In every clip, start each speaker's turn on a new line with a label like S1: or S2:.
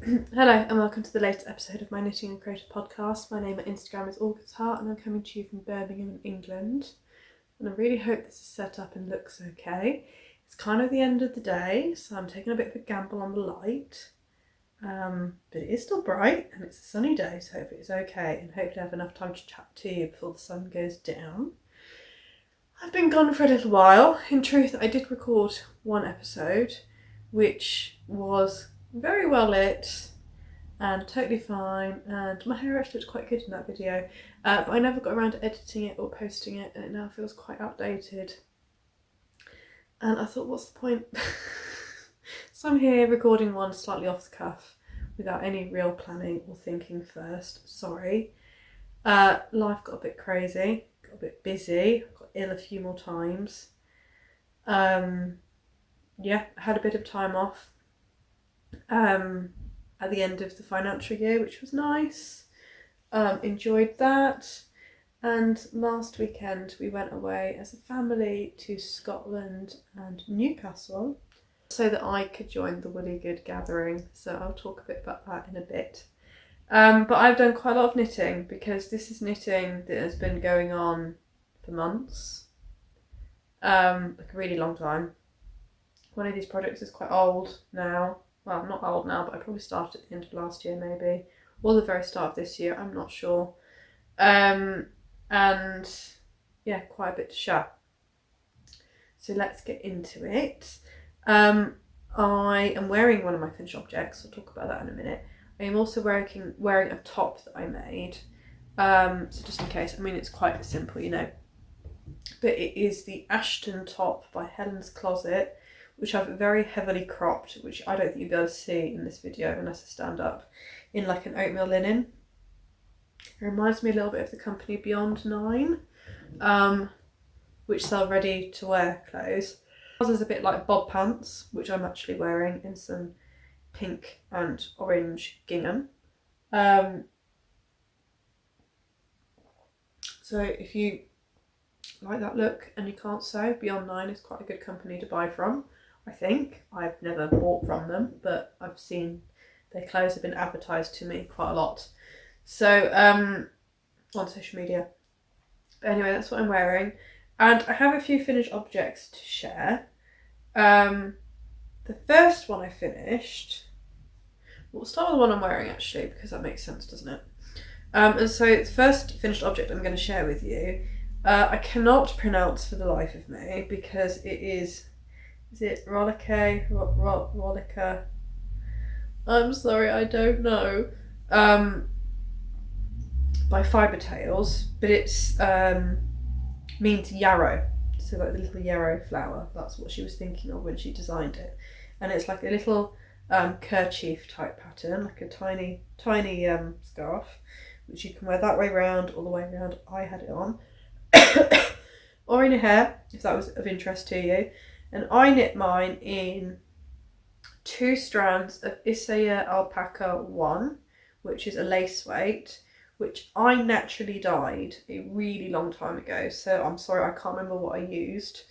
S1: Hello and welcome to the latest episode of my Knitting and Creative podcast. My name on Instagram is OrchidsHeart and I'm coming to you from Birmingham, England. And I really hope this is set up and looks okay. It's kind of the end of the day, so I'm taking a bit of a gamble on the light. But it is still bright and it's a sunny day, so hopefully it's okay and hopefully I have enough time to chat to you before the sun goes down. I've been gone for a little while. In truth, I did record one episode, which was very well lit and totally fine, and my hair actually looked quite good in that video, but I never got around to editing it or posting it, and it now feels quite outdated. And I thought, what's the point? So I'm here recording one slightly off the cuff without any real planning or thinking first. Sorry. Life got a bit crazy, got a bit busy, got ill a few more times. I had a bit of time off at the end of the financial year, which was nice. Enjoyed that. And last weekend we went away as a family to Scotland and Newcastle so that I could join the Willy Good Gathering. So I'll talk a bit about that in a bit. But I've done quite a lot of knitting because this is knitting that has been going on for months. Like a really long time. One of these projects is quite old now. Well, not old now, but I probably started at the end of last year maybe. Or the very start of this year, I'm not sure. And yeah, quite a bit to share. So let's get into it. I am wearing one of my finished objects. I'll talk about that in a minute. I am also wearing a top that I made. So just in case, I mean it's quite simple, you know. But it is the Ashton top by Helens Closet, which I've very heavily cropped, which I don't think you'll be able to see in this video unless I stand up, in like an oatmeal linen. It reminds me a little bit of the company Ep.90, which sell ready to wear clothes. There's a bit like bob pants, which I'm actually wearing in some pink and orange gingham. So if you like that look and you can't sew, Beyond9 is quite a good company to buy from. I think. I've never bought from them, but I've seen their clothes have been advertised to me quite a lot. So, on social media. But anyway, that's what I'm wearing. And I have a few finished objects to share. The first one I finished, we'll start with the one I'm wearing actually, because that makes sense, doesn't it? And so the first finished object I'm going to share with you, I cannot pronounce for the life of me because it is it Røllike? Røllike? I'm sorry, I don't know. By Fibre Tales, but it's means yarrow. So like the little yarrow flower. That's what she was thinking of when she designed it. And it's like a little kerchief type pattern, like a tiny scarf, which you can wear that way round or the way round I had it on. Or in your hair, if that was of interest to you. And I knit mine in 2 strands of Isager Alpaca 1, which is a lace weight, which I naturally dyed a really long time ago. So I'm sorry, I can't remember what I used,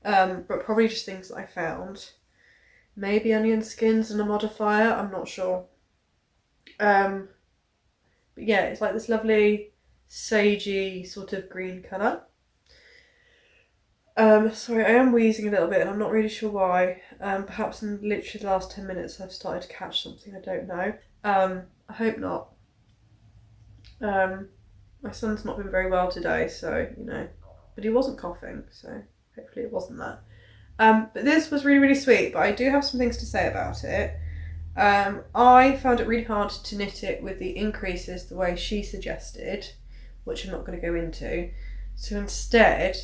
S1: but probably just things that I found. Maybe onion skins and a modifier, I'm not sure. But yeah, it's like this lovely sagey sort of green colour. Sorry, I am wheezing a little bit and I'm not really sure why. Perhaps in literally the last 10 minutes I've started to catch something, I don't know. I hope not. My son's not been very well today, so, you know, but he wasn't coughing, so hopefully it wasn't that. But this was really, really sweet, but I do have some things to say about it. I found it really hard to knit it with the increases the way she suggested, which I'm not going to go into. So instead,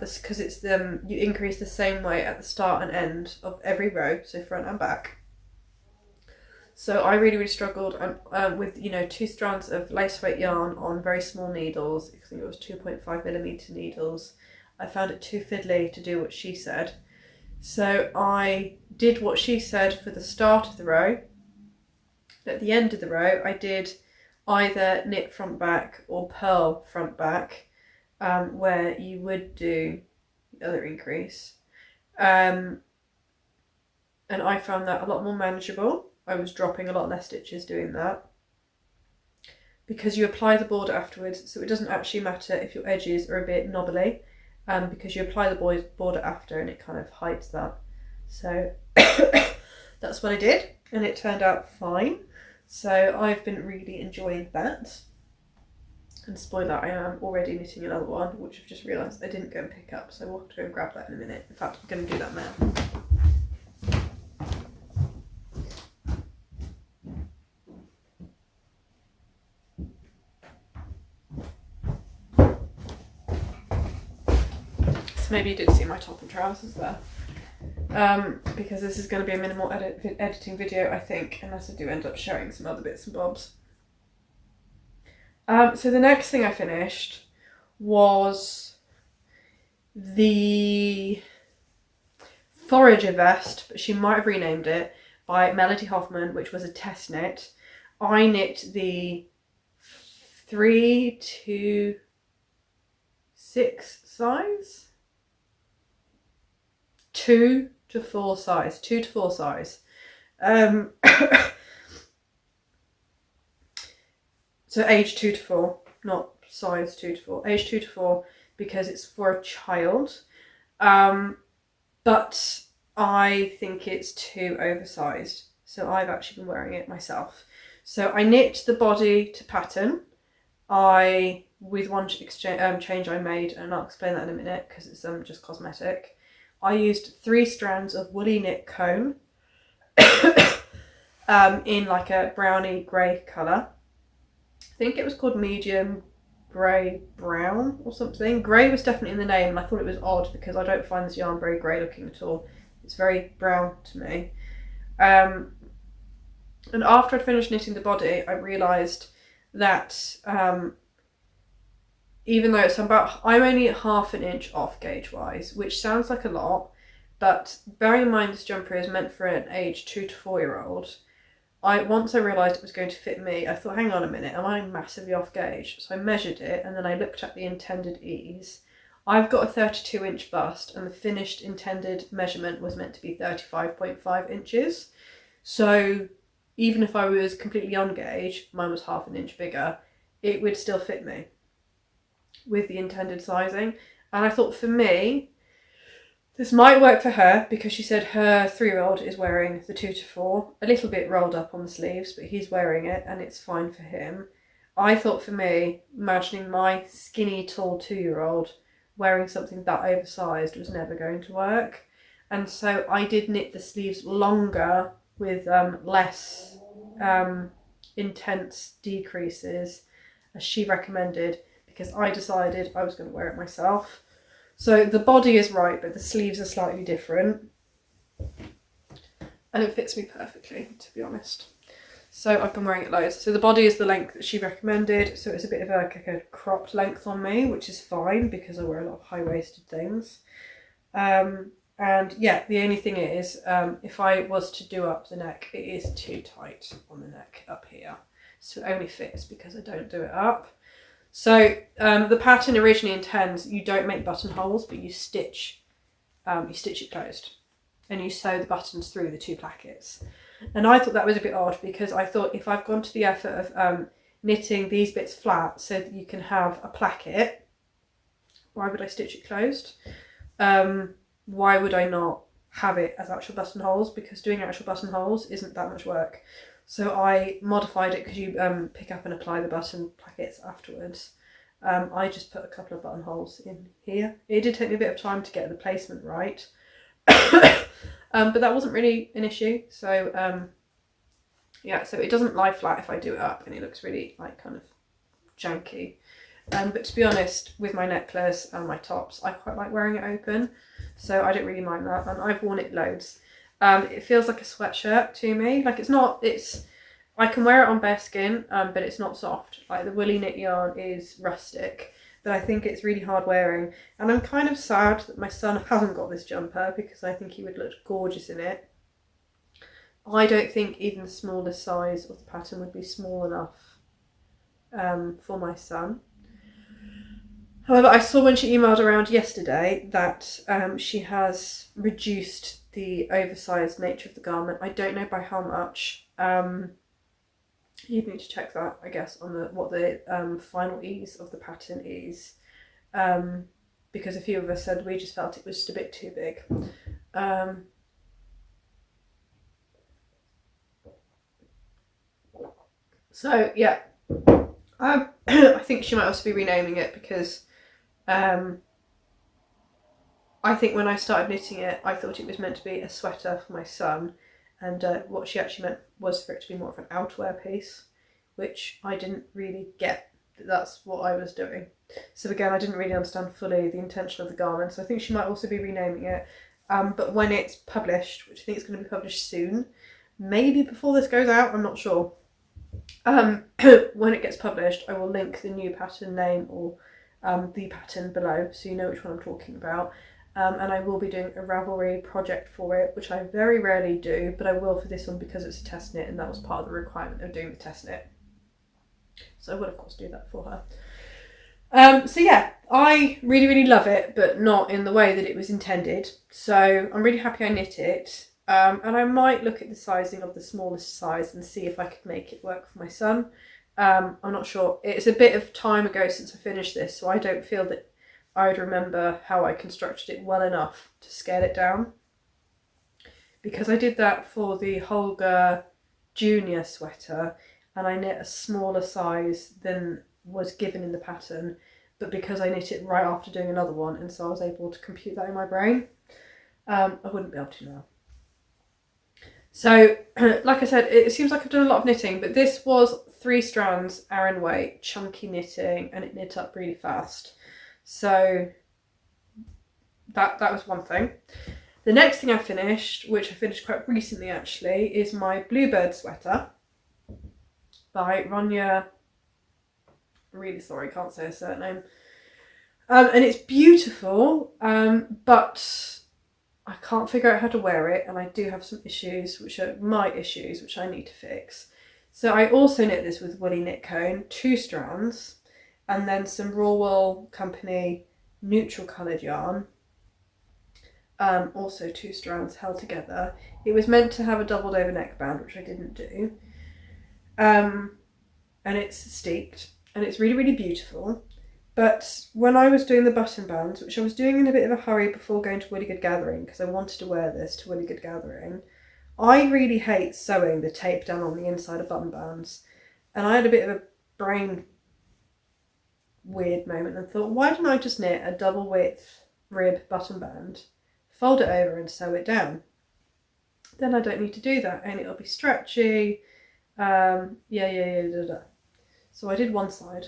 S1: because it's you increase the same way at the start and end of every row, so front and back. So I really, really struggled with, 2 strands of lace weight yarn on very small needles. I think it was 2.5mm needles. I found it too fiddly to do what she said. So I did what she said for the start of the row. At the end of the row, I did either knit front back or purl front back, where you would do the other increase. And I found that a lot more manageable. I was dropping a lot less stitches doing that. Because you apply the border afterwards, so it doesn't actually matter if your edges are a bit knobbly, because you apply the border after and it kind of hides that. So that's what I did, and it turned out fine. So I've been really enjoying that. And spoiler, I am already knitting another one, which I've just realised I didn't go and pick up, so we'll have to go and grab that in a minute. In fact, I'm going to do that now. So maybe you did see my top and trousers there. Because this is going to be a minimal editing video, I think, unless I do end up showing some other bits and bobs. So the next thing I finished was the Forager vest, but she might have renamed it, by Melody Hoffman, which was a test knit. I knit the 3 to 6 size? 2 to 4 size. So age 2 to 4, not size 2 to 4. Age 2 to 4 because it's for a child. But I think it's too oversized. So I've actually been wearing it myself. So I knit the body to pattern. With one change I made, and I'll explain that in a minute because it's just cosmetic. I used 3 strands of woolly knit cone in like a browny grey colour. I think it was called medium grey brown or something. Grey was definitely in the name, and I thought it was odd because I don't find this yarn very grey looking at all. It's very brown to me. And after I'd finished knitting the body, I realised that even though I'm only half an inch off gauge wise, which sounds like a lot, but bearing in mind this jumper is meant for an age 2 to 4 year old, once I realised it was going to fit me, I thought, hang on a minute, am I massively off gauge? So I measured it, and then I looked at the intended ease. I've got a 32 inch bust, and the finished intended measurement was meant to be 35.5 inches. So even if I was completely on gauge, mine was half an inch bigger, it would still fit me with the intended sizing. And I thought, for me, this might work for her, because she said her 3-year-old is wearing the 2 to 4, a little bit rolled up on the sleeves, but he's wearing it and it's fine for him. I thought, for me, imagining my skinny, tall 2-year-old wearing something that oversized was never going to work. And so I did knit the sleeves longer with less intense decreases, as she recommended, because I decided I was going to wear it myself. So the body is right, but the sleeves are slightly different. And it fits me perfectly, to be honest. So I've been wearing it loads. So the body is the length that she recommended. So it's a bit of a cropped length on me, which is fine because I wear a lot of high-waisted things. And yeah, the only thing is, if I was to do up the neck, it is too tight on the neck up here. So it only fits because I don't do it up. So the pattern originally intends you don't make buttonholes, but you stitch it closed, and you sew the buttons through the 2 plackets. And I thought that was a bit odd, because I thought, if I've gone to the effort of knitting these bits flat so that you can have a placket, why would I stitch it closed? Why would I not have it as actual buttonholes? Because doing actual buttonholes isn't that much work. So I modified it, because you pick up and apply the button plackets afterwards. I just put a couple of buttonholes in here. It did take me a bit of time to get the placement right. But that wasn't really an issue. So yeah, so it doesn't lie flat if I do it up, and it looks really kind of janky. But to be honest, with my necklace and my tops, I quite like wearing it open. So I don't really mind that, and I've worn it loads. It feels like a sweatshirt to me. I can wear it on bare skin, but it's not soft. Like, the woolly knit yarn is rustic, but I think it's really hard wearing. And I'm kind of sad that my son hasn't got this jumper, because I think he would look gorgeous in it. I don't think even the smallest size of the pattern would be small enough for my son. However, I saw when she emailed around yesterday that she has reduced the oversized nature of the garment. I don't know by how much. You'd need to check that, I guess, on what the final ease of the pattern is, because a few of us said we just felt it was just a bit too big. So yeah, I think she might also be renaming it because I think when I started knitting it, I thought it was meant to be a sweater for my son, and what she actually meant was for it to be more of an outerwear piece, which I didn't really get. That's what I was doing. So again, I didn't really understand fully the intention of the garment, so I think she might also be renaming it. But when it's published, which I think is going to be published soon, maybe before this goes out, I'm not sure. When it gets published, I will link the new pattern name or the pattern below, so you know which one I'm talking about. And I will be doing a Ravelry project for it, which I very rarely do, but I will for this one because it's a test knit, and that was part of the requirement of doing the test knit. So I will of course do that for her. So yeah, I really, really love it, but not in the way that it was intended. So I'm really happy I knit it. And I might look at the sizing of the smallest size and see if I could make it work for my son. I'm not sure. It's a bit of time ago since I finished this, so I don't feel that I would remember how I constructed it well enough to scale it down. Because I did that for the Holger Junior sweater, and I knit a smaller size than was given in the pattern, but because I knit it right after doing another one, and so I was able to compute that in my brain, I wouldn't be able to now. So, like I said, it seems like I've done a lot of knitting, but this was 3 strands, Aran weight, chunky knitting, and it knit up really fast. So that was one thing. The next thing I finished, which I finished quite recently actually, is my Bluebird sweater by Ronja. Really sorry, can't say her surname. And it's beautiful, but I can't figure out how to wear it, and I do have some issues, which are my issues, which I need to fix. So I also knit this with Woolly Knit Cone, 2 strands, and then some Raw Wool Company neutral coloured yarn, also 2 strands held together. It was meant to have a doubled over neckband, which I didn't do, and it's steeped, and it's really, really beautiful. But when I was doing the button bands, which I was doing in a bit of a hurry before going to Willy Good Gathering, because I wanted to wear this to Willy Good Gathering, I really hate sewing the tape down on the inside of button bands. And I had a bit of a brain weird moment and thought, why don't I just knit a double width rib button band, fold it over and sew it down? Then I don't need to do that, and it'll be stretchy. So I did one side.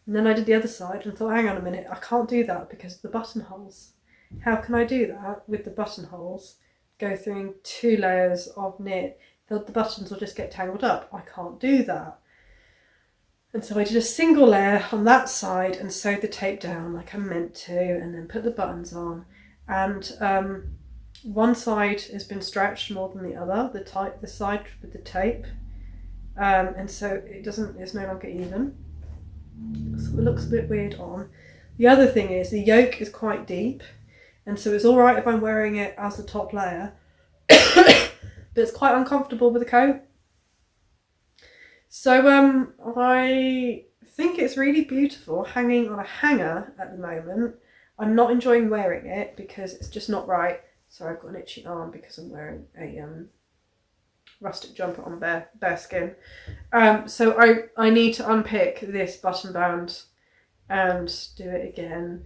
S1: And then I did the other side and thought, hang on a minute, I can't do that because of the buttonholes. How can I do that with the buttonholes? Go through 2 layers of knit, the buttons will just get tangled up. I can't do that. And so I did a single layer on that side and sewed the tape down like I meant to, and then put the buttons on. And one side has been stretched more than the other, the side with the tape. And so it's no longer even. So it looks a bit weird on. The other thing is the yoke is quite deep, and so it's alright if I'm wearing it as the top layer, but it's quite uncomfortable with the coat. So I think it's really beautiful hanging on a hanger at the moment. I'm not enjoying wearing it because it's just not right. Sorry, I've got an itchy arm because I'm wearing a rustic jumper on bare skin. So I need to unpick this button band and do it again.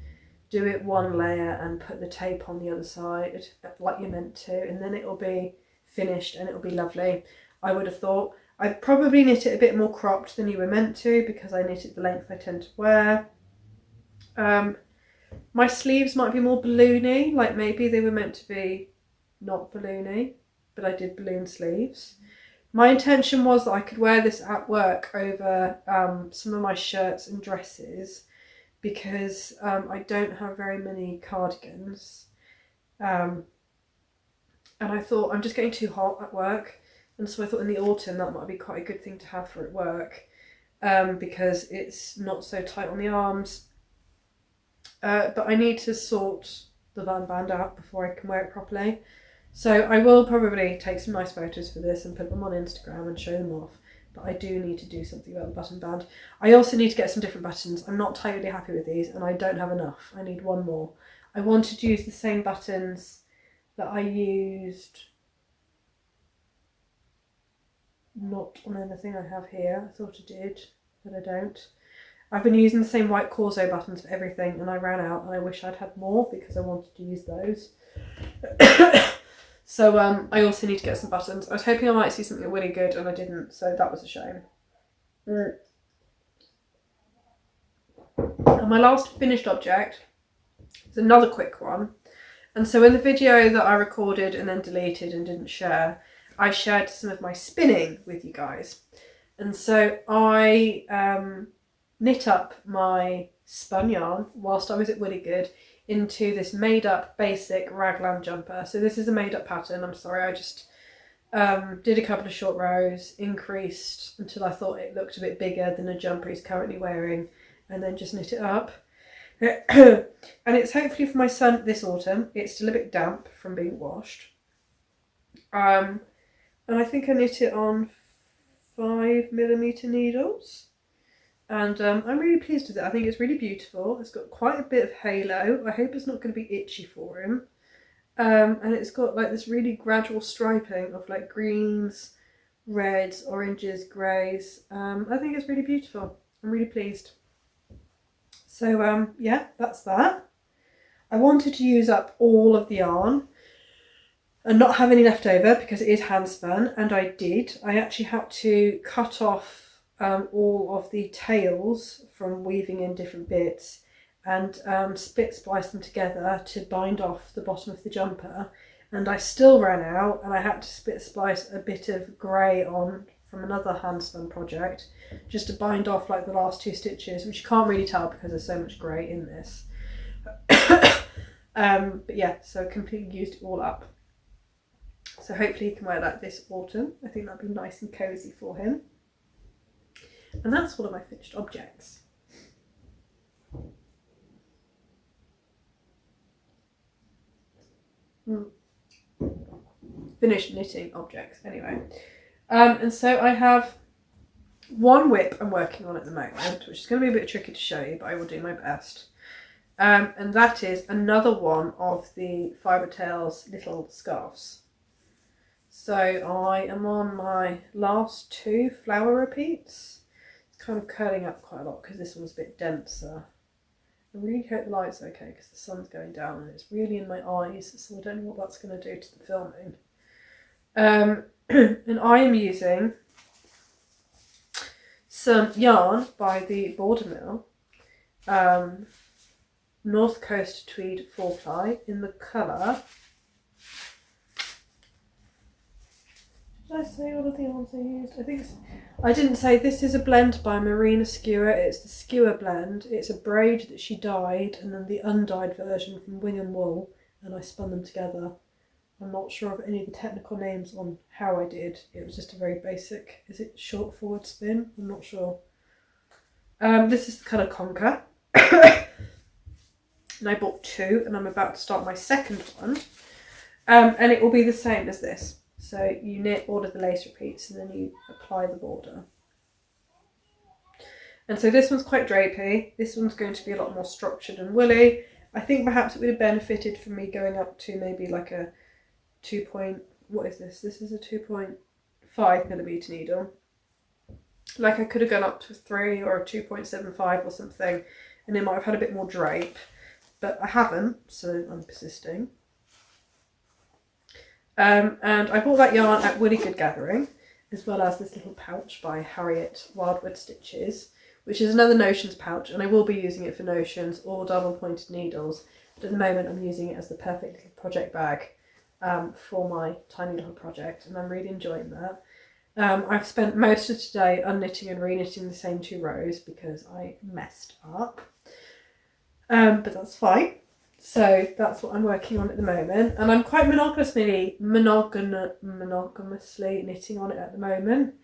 S1: Do it one layer and put the tape on the other side like you're meant to, and then it'll be finished and it'll be lovely. I would have thought I'd probably knit it a bit more cropped than you were meant to because I knit it the length I tend to wear. My sleeves might be more balloony, like maybe they were meant to be not balloony, but I did balloon sleeves. My intention was that I could wear this at work over some of my shirts and dresses because I don't have very many cardigans. And I thought I'm just getting too hot at work, and so I thought in the autumn that might be quite a good thing to have for at work because it's not so tight on the arms. But I need to sort the band out before I can wear it properly. So I will probably take some nice photos for this and put them on Instagram and show them off. But I do need to do something about the button band. I also need to get some different buttons. I'm not totally happy with these and I don't have enough. I need one more. I wanted to use the same buttons that I used not on anything I have here. I thought I did, but I don't. I've been using the same white Corso buttons for everything and I ran out and I wish I'd had more because I wanted to use those. So I also need to get some buttons. I was hoping I might see something really good and I didn't, so that was a shame. And my last finished object is another quick one. And so in the video that I recorded and then deleted and didn't share, I shared some of my spinning with you guys. And so I knit up my spun yarn whilst I was at Willy Good into this made up basic raglan jumper. So this is a made up pattern. I'm sorry, I just did a couple of short rows, increased until I thought it looked a bit bigger than a jumper he's currently wearing, and then just knit it up. And it's hopefully for my son this autumn. It's still a bit damp from being washed. And I think I knit it on 5mm needles. And I'm really pleased with it. I think it's really beautiful. It's got quite a bit of halo. I hope it's not going to be itchy for him. And it's got like this really gradual striping of like greens, reds, oranges, greys. I think it's really beautiful. I'm really pleased. So yeah, that's that. I wanted to use up all of the yarn and not have any left over because it is hand spun, and I did. I actually had to cut off all of the tails from weaving in different bits and split splice them together to bind off the bottom of the jumper, and I still ran out and I had to split splice a bit of grey on from another hand spun project just to bind off like the last 2 stitches, which you can't really tell because there's so much grey in this. But yeah, so I completely used it all up. So hopefully he can wear that this autumn. I think that'd be nice and cosy for him. And that's all of my finished objects. Finished knitting objects, anyway. And so I have one whip I'm working on at the moment, which is going to be a bit tricky to show you, but I will do my best. And that is another one of the Fibre Tales little scarves. So I am on my last 2 flower repeats. Kind of curling up quite a lot because this one's a bit denser. I really hope the light's okay because the sun's going down and it's really in my eyes, so I don't know what that's going to do to the filming. And I am using some yarn by the Border Mill, North Coast Tweed 4-ply in the colour. Did I say all of the yarns I used? I think I didn't say. This is a blend by Marina Skua. It's the Skua blend. It's a braid that she dyed and then the undyed version from Wingham Wool, and I spun them together. I'm not sure of any of the technical names on how I did. It was just a very basic, is it short forward spin? I'm not sure. This is the colour Conker. And I bought 2 and I'm about to start my second one. And it will be the same as this. So you knit all of the lace repeats and then you apply the border. And so this one's quite drapey. This one's going to be a lot more structured and woolly. I think perhaps it would have benefited from me going up to maybe like a 2 point, what is this? This is a 2.5mm needle. Like I could have gone up to a 3 or a 2.75 or something, and it might have had a bit more drape, but I haven't, so I'm persisting. And I bought that yarn at Willy Good Gathering, as well as this little pouch by Harriet Wildwood Stitches, which is another notions pouch, and I will be using it for notions or double pointed needles, but at the moment I'm using it as the perfect little project bag for my tiny little project, and I'm really enjoying that. I've spent most of today unknitting and reknitting the same 2 rows because I messed up, but that's fine. So that's what I'm working on at the moment, and I'm quite monogamously knitting on it at the moment.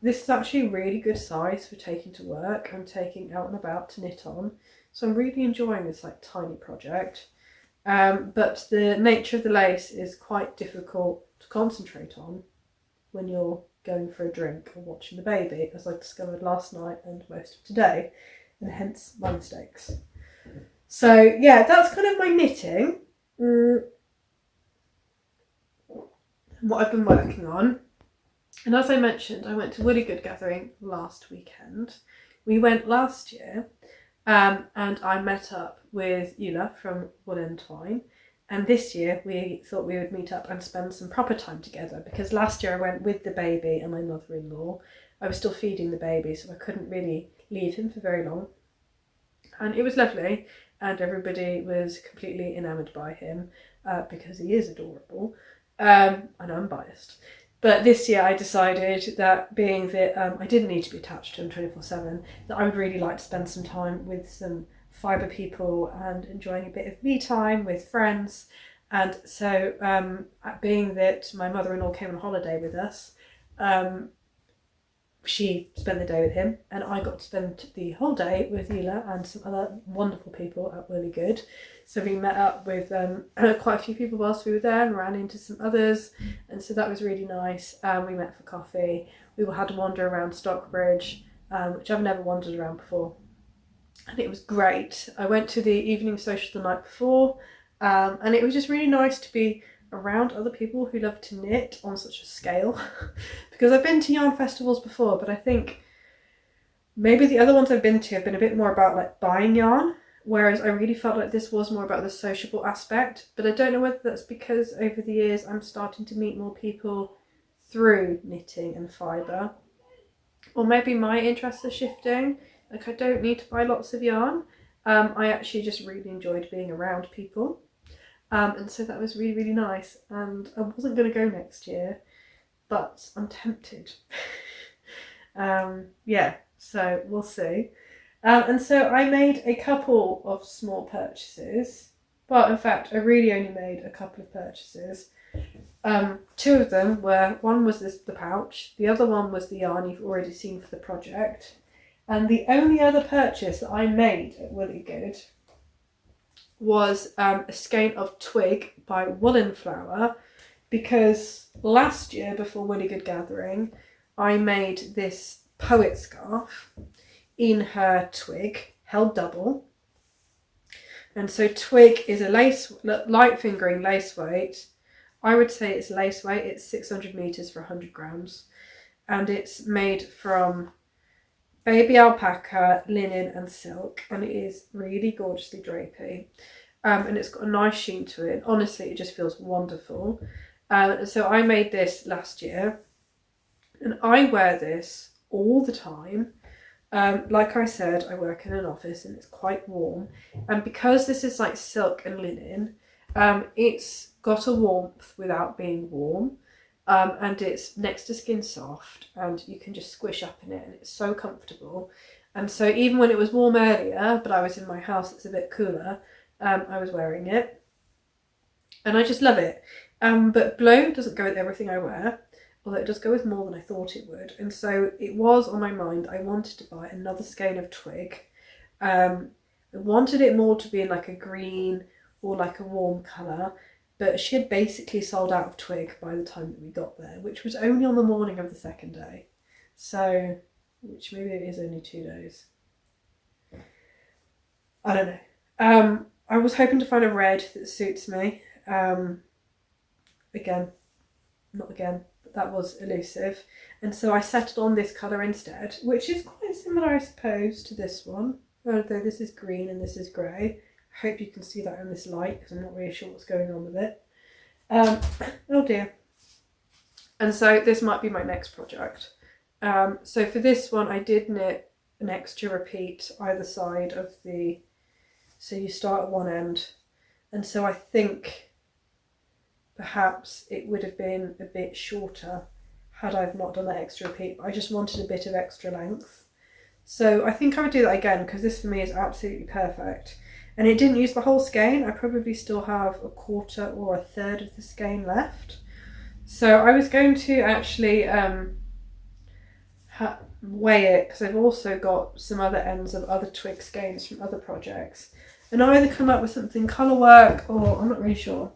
S1: This is actually a really good size for taking to work and taking out and about to knit on, so I'm really enjoying this like tiny project. but the nature of the lace is quite difficult to concentrate on when you're going for a drink or watching the baby, as I discovered last night and most of today, and hence my mistakes. So yeah, that's kind of my knitting. What I've been working on. And as I mentioned, I went to Willy Good Gathering last weekend. We went last year, and I met up with Eula from Woollenflower. And this year we thought we would meet up and spend some proper time together, because last year I went with the baby and my mother-in-law. I was still feeding the baby, so I couldn't really leave him for very long. And it was lovely, and everybody was completely enamoured by him, because he is adorable. And I'm biased. But this year I decided that, being that I didn't need to be attached to him 24/7, that I would really like to spend some time with some Fibre people and enjoying a bit of me time with friends. And so being that my mother-in-law came on holiday with us, she spent the day with him, and I got to spend the whole day with Eula and some other wonderful people at Willy Good. So we met up with quite a few people whilst we were there and ran into some others, and so that was really nice. We met for coffee. We had to wander around Stockbridge, which I've never wandered around before, and it was great. I went to the evening social the night before, and it was just really nice to be around other people who love to knit on such a scale. Because I've been to yarn festivals before, but I think maybe the other ones I've been to have been a bit more about like buying yarn, whereas I really felt like this was more about the sociable aspect. But I don't know whether that's because over the years I'm starting to meet more people through knitting and fibre, or maybe my interests are shifting. Like, I don't need to buy lots of yarn. I actually just really enjoyed being around people. And so that was really, really nice. And I wasn't going to go next year, but I'm tempted. Yeah, so we'll see. And so I made a couple of small purchases. Well, in fact, I really only made a couple of purchases. Two of them were, one was the pouch, the other one was the yarn you've already seen for the project. And the only other purchase that I made at Willy Good was a skein of twig by Woollenflower, because last year, before Willy Good Gathering, I made this poet scarf in her twig, held double. And so twig is a lace, light fingering lace weight. I would say it's lace weight. It's 600 meters for 100 grams. And it's made from baby alpaca, linen and silk. And it is really gorgeously drapey. And it's got a nice sheen to it. Honestly, it just feels wonderful. So I made this last year. And I wear this all the time. Like I said, I work in an office and it's quite warm, and because this is like silk and linen, it's got a warmth without being warm, and it's next to skin soft, and you can just squish up in it, and it's so comfortable. And so even when it was warm earlier, but I was in my house that's a bit cooler, I was wearing it, and I just love it. But blue doesn't go with everything I wear, although it does go with more than I thought it would. And so it was on my mind. I wanted to buy another skein of twig. I wanted it more to be in like a green or like a warm colour, but she had basically sold out of twig by the time that we got there, which was only on the morning of the second day. So, which maybe it is only 2 days. I don't know. I was hoping to find a red that suits me. That was elusive, and so I settled on this colour instead, which is quite similar, I suppose, to this one, although this is green and this is grey. I hope you can see that in this light, because I'm not really sure what's going on with it. Oh dear. And so this might be my next project. So for this one I did knit an extra repeat either side of the, so you start at one end, and so I think perhaps it would have been a bit shorter had I not done that extra repeat. I just wanted a bit of extra length. So I think I would do that again, because this for me is absolutely perfect. And it didn't use the whole skein. I probably still have a quarter or a third of the skein left. So I was going to actually weigh it, because I've also got some other ends of other twig skeins from other projects. and I either come up with something colour work or I'm not really sure.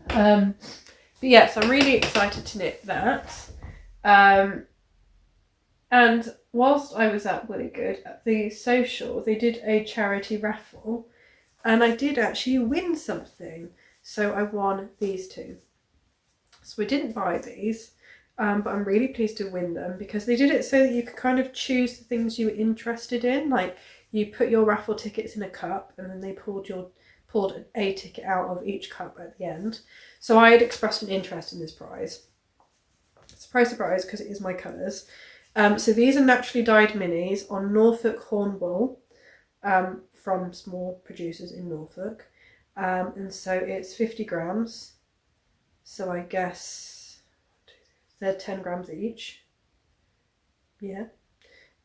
S1: But yes, I'm really excited to knit that. And whilst I was at Willy Good, at the social, they did a charity raffle, and I did actually win something. So I won these two. So I didn't buy these, but I'm really pleased to win them because they did it so that you could kind of choose the things you were interested in. Like you put your raffle tickets in a cup, and then they pulled a ticket out of each cup at the end. So I had expressed an interest in this prize. Surprise, because it is my colours. So these are naturally dyed minis on Norfolk horn wool from small producers in Norfolk. And so it's 50 grams. So I guess they're 10 grams each. Yeah.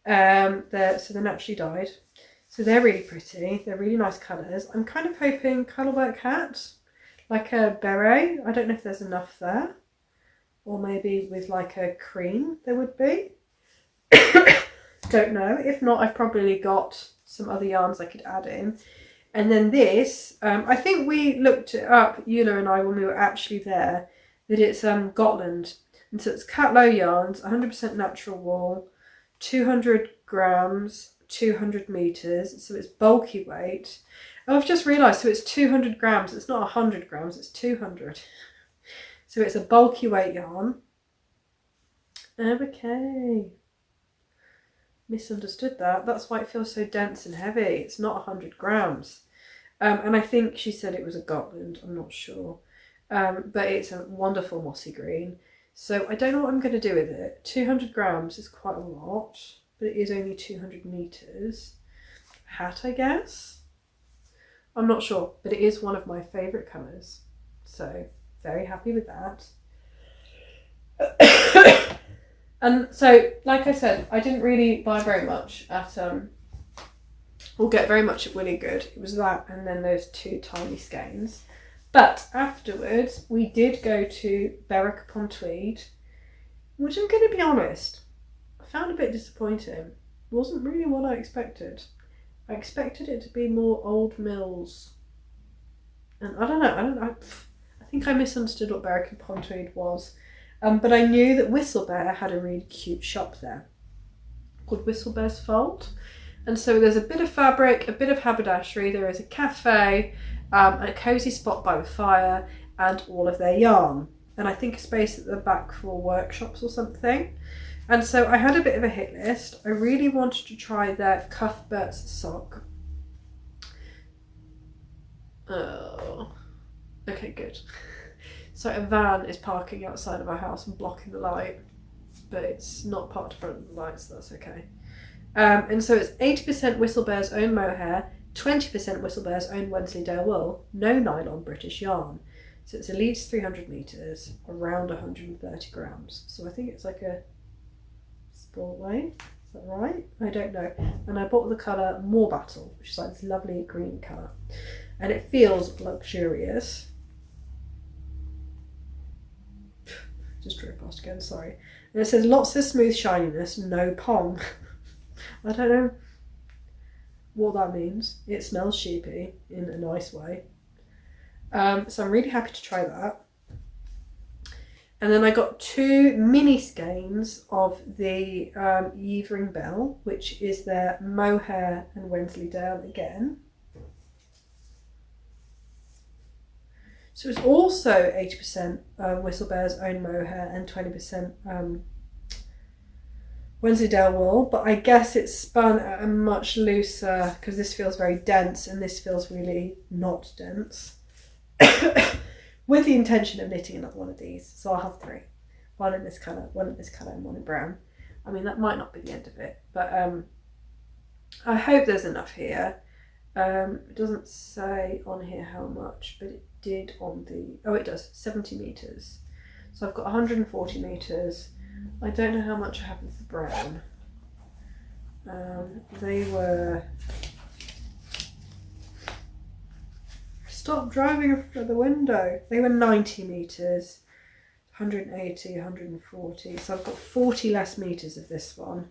S1: They're naturally dyed. So they're really pretty. They're really nice colours. I'm kind of hoping colourwork hat, like a beret. I don't know if there's enough there. Or maybe with like a cream there would be. Don't know. If not, I've probably got some other yarns I could add in. And then this, I think we looked it up, Eula and I, when we were actually there, that it's Gotland. And so it's Catlow yarns, 100% natural wool, 200 grams, 200 metres. So it's bulky weight. Oh, I've just realised, so it's 200 grams. It's not 100 grams, it's 200. So it's a bulky weight yarn. Okay. Misunderstood that. That's why it feels so dense and heavy. It's not 100 grams. And I think she said it was a Gotland. I'm not sure. But it's a wonderful mossy green. So I don't know what I'm going to do with it. 200 grams is quite a lot, but it is only 200 metres. Hat, I guess? I'm not sure, but it is one of my favourite colours. So very happy with that. And so, like I said, I didn't really buy very much at, or get very much at Willy Good. It was that and then those two tiny skeins. But afterwards, we did go to Berwick-upon-Tweed, which I'm going to be honest, I found a bit disappointing. It wasn't really what I expected. I expected it to be more old mills. And I don't know, I think I misunderstood what Berwick-upon-Tweed was. But I knew that Whistlebare had a really cute shop there called Whistlebare's Fold. And so there's a bit of fabric, a bit of haberdashery, there is a cafe, a cosy spot by the fire, and all of their yarn. And I think a space at the back for workshops or something. And so I had a bit of a hit list. I really wanted to try their Cuthbert's sock. Oh, okay, good. So a van is parking outside of our house and blocking the light, but it's not parked in front of the light, so that's okay. And so it's 80% Whistlebare's own mohair, 20% Whistlebare's own Wensleydale wool, no nylon British yarn. So it's at least 300 metres, around 130 grams. So I think it's like a sport weight, is that right? I don't know. And I bought the colour More Battle, which is like this lovely green colour. And it feels luxurious. Just drove past again, sorry. And it says lots of smooth shininess, no pong. I don't know what that means. It smells sheepy in a nice way. So I'm really happy to try that. And then I got two mini skeins of the Yvering Bell, which is their mohair and Wensleydale again. So it's also 80% Whistlebare's own mohair and 20% Wensleydale wool, but I guess it's spun at a much looser, because this feels very dense and this feels really not dense, with the intention of knitting another one of these. So I'll have three. One in this colour, one in this colour, and one in brown. I mean, that might not be the end of it, but I hope there's enough here. It doesn't say on here how much, but it did on the, oh it does, 70 metres. So I've got 140 metres. I don't know how much I have of the brown. They were, stop driving in front of the window. They were 90 metres, 180, 140. So I've got 40 less metres of this one.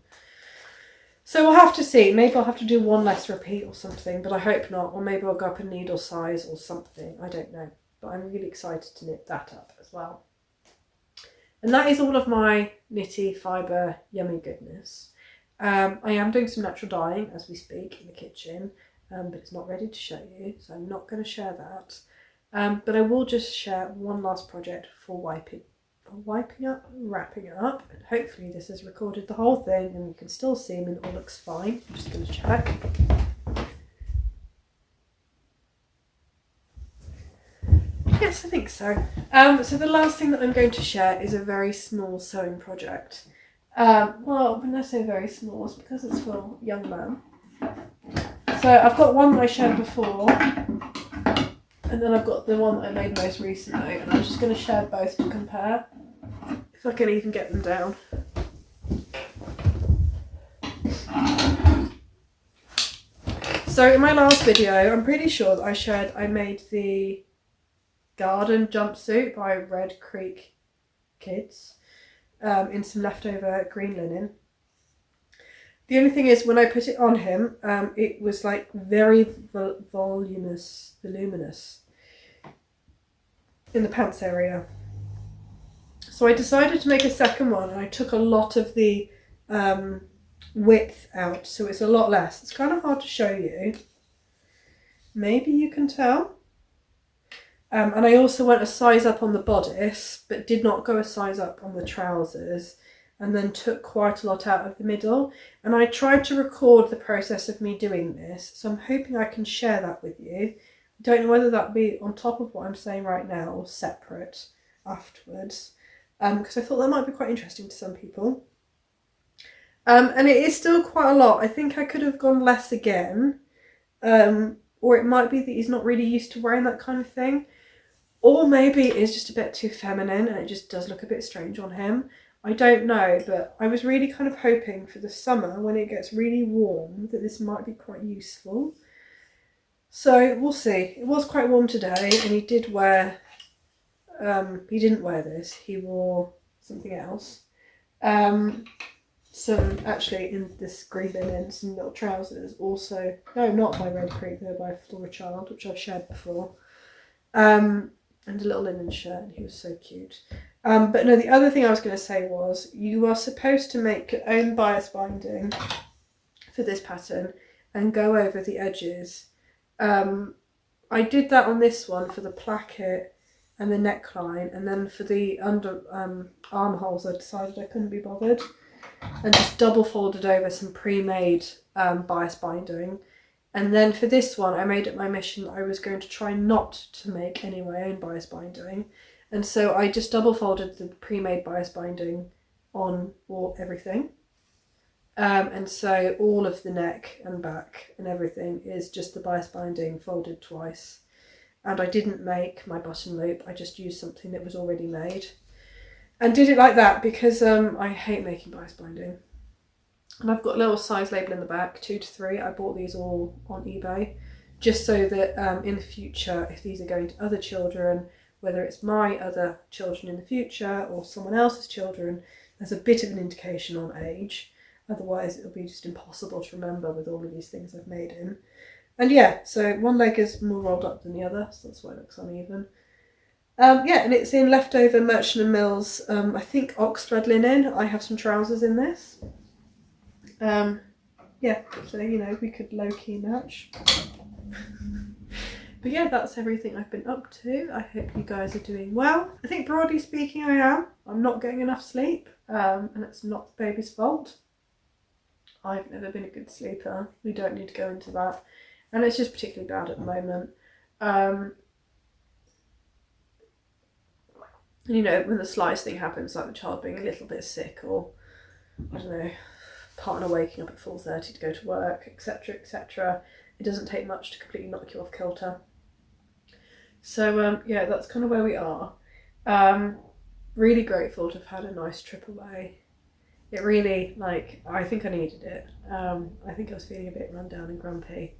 S1: So we'll have to see. Maybe I'll have to do one less repeat or something, but I hope not. Or maybe I'll go up a needle size or something. I don't know. But I'm really excited to knit that up as well. And that is all of my knitty fibre yummy goodness. I am doing some natural dyeing as we speak in the kitchen, but it's not ready to show you, so I'm not going to share that. But I will just share one last project for wrapping up, and hopefully this has recorded the whole thing and you can still see me and it all looks fine. I'm just going to check. Yes, I think so. So the last thing that I'm going to share is a very small sewing project. Well, when I say very small, it's because it's for young man. So I've got one that I shared before, and then I've got the one that I made most recently, and I'm just going to share both to compare, if I can even get them down. So in my last video, I'm pretty sure that I shared I made the garden jumpsuit by Red Creek Kids in some leftover green linen. The only thing is when I put it on him, it was like very voluminous in the pants area. So I decided to make a second one, and I took a lot of the width out, so it's a lot less. It's kind of hard to show you. Maybe you can tell. And I also went a size up on the bodice, but did not go a size up on the trousers, and then took quite a lot out of the middle. And I tried to record the process of me doing this, so I'm hoping I can share that with you. I don't know whether that'll be on top of what I'm saying right now or separate afterwards, because I thought that might be quite interesting to some people. And it is still quite a lot. I think I could have gone less again, or it might be that he's not really used to wearing that kind of thing. Or maybe it is just a bit too feminine and it just does look a bit strange on him. I don't know, but I was really kind of hoping for the summer when it gets really warm that this might be quite useful. So we'll see. It was quite warm today, and he did wear, he didn't wear this, he wore something else. Some, actually in this green linen, some little trousers also, no, not by Red Creek, they're by Forager, which I've shared before. And a little linen shirt, and he was so cute. But no, the other thing I was going to say was you are supposed to make your own bias binding for this pattern and go over the edges. I did that on this one for the placket and the neckline, and then for the under armholes I decided I couldn't be bothered, and just double folded over some pre-made bias binding. And then for this one, I made it my mission that I was going to try not to make any of my own bias binding. And so I just double folded the pre-made bias binding on everything. And so all of the neck and back and everything is just the bias binding folded twice. And I didn't make my button loop, I just used something that was already made. And did it like that because I hate making bias binding. And I've got a little size label in the back, 2 to 3. I bought these all on eBay, just so that in the future, if these are going to other children, whether it's my other children in the future or someone else's children, there's a bit of an indication on age. Otherwise, it'll be just impossible to remember with all of these things I've made in. And yeah, so one leg is more rolled up than the other, so that's why it looks uneven. Yeah, and it's in leftover Merchant & Mills, I think Oxford linen. I have some trousers in this. Yeah, so you know, we could low-key match. But yeah, that's everything I've been up to. I hope you guys are doing well. I think broadly speaking I am. I'm not getting enough sleep, and it's not the baby's fault. I've never been a good sleeper. We don't need to go into that. And it's just particularly bad at the moment. You know, when the slightest thing happens, like the child being a little bit sick, or I don't know, partner waking up at 4:30 to go to work, etc, etc. It doesn't take much to completely knock you off kilter. So yeah, that's kind of where we are. Really grateful to have had a nice trip away. It really, like, I think I needed it. I think I was feeling a bit run down and grumpy.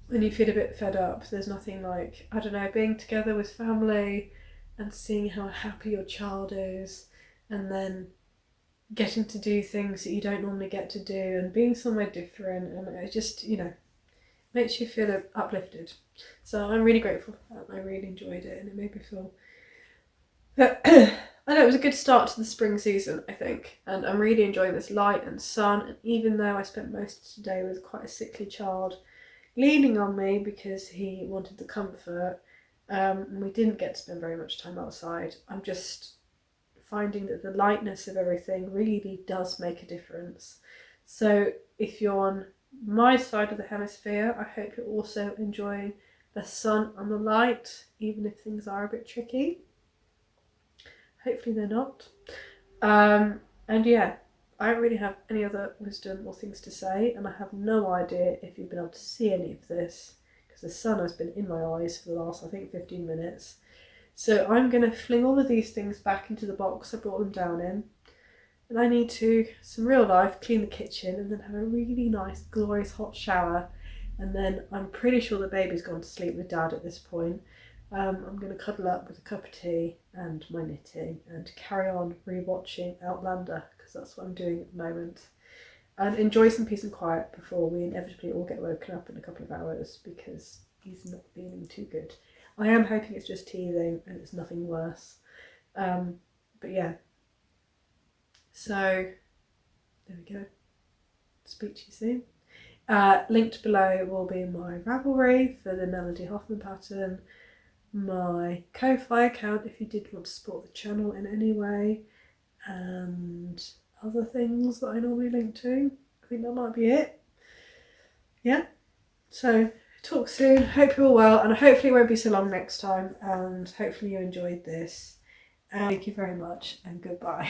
S1: When you feel a bit fed up, there's nothing like, I don't know, being together with family and seeing how happy your child is, and then getting to do things that you don't normally get to do and being somewhere different, and it just, you know, makes you feel uplifted. So I'm really grateful for that. I really enjoyed it, and it made me feel I know it was a good start to the spring season, I think, and I'm really enjoying this light and sun. And even though I spent most of today with quite a sickly child leaning on me because he wanted the comfort, and we didn't get to spend very much time outside, I'm just finding that the lightness of everything really does make a difference. So if you're on my side of the hemisphere, I hope you're also enjoying the sun and the light, even if things are a bit tricky. Hopefully they're not. And yeah, I don't really have any other wisdom or things to say, and I have no idea if you've been able to see any of this, because the sun has been in my eyes for the last, I think, 15 minutes. So I'm going to fling all of these things back into the box I brought them down in, and I need to, some real life, clean the kitchen and then have a really nice, glorious hot shower, and then I'm pretty sure the baby's gone to sleep with Dad at this point. I'm going to cuddle up with a cup of tea and my knitting and carry on rewatching Outlander, because that's what I'm doing at the moment, and enjoy some peace and quiet before we inevitably all get woken up in a couple of hours because he's not feeling too good. I am hoping it's just teething and it's nothing worse. But yeah, so there we go. Speak to you soon. Linked below will be my Ravelry for the Melody Hoffman pattern, my Ko-fi account if you did want to support the channel in any way, and other things that I normally link to. I think that might be it. Yeah, so talk soon, hope you're all well, and hopefully it won't be so long next time, and hopefully you enjoyed this. And thank you very much, and goodbye.